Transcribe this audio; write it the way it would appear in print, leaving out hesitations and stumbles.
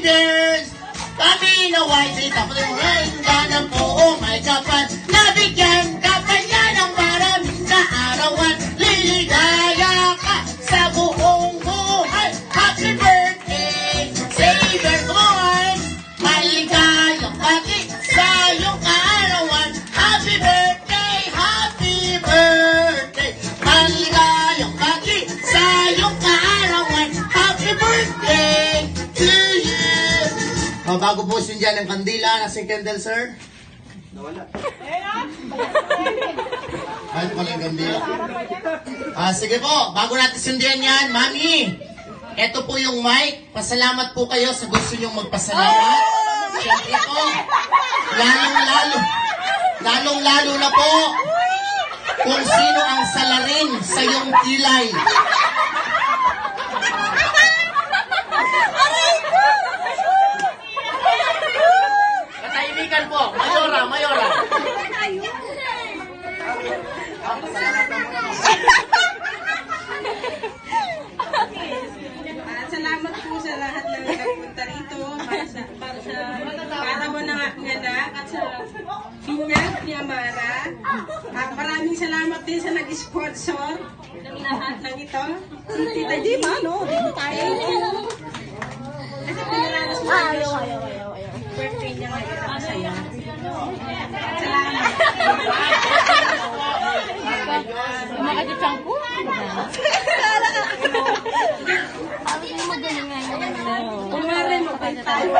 bears! Kami naway sa itapunan ka ng buong may kapat. Nabigyan ka pa niya ng maraming kaarawan. Liligaya ka sa buong buhay. Happy birthday, Saber! Come on! Maligayang pati sa iyong kaarawan. Happy birthday, happy birthday. Maligayang pati sa iyong kaarawan. Happy birthday to you! Bago po sindihan ng kandila, nasa candle, sir? Nawala. Ay, ito pala yung kandila. Sige po, bago natin sindihan yan, Mami, ito po yung mic. Pasalamat po kayo sa gusto nyong magpasalamat. Siyempre po, lalong-lalo na po kung sino ang salarin sa iyong kilay. Katahimikan po, Mayora. Salamat po sa lahat ng nagpunta rito para sa katawan ng aking anak at sa binyag ni Amara. Maraming salamat din sa nag-sponsor ng lahat ng ito. Si Tita Jima, no? Dito tayo. Kasi pinaranas mo birthday niya ngayon. Masaya. Salamat. Makakitang ko. Sabi mo magaling nga yun. Kumare mo kay tayo.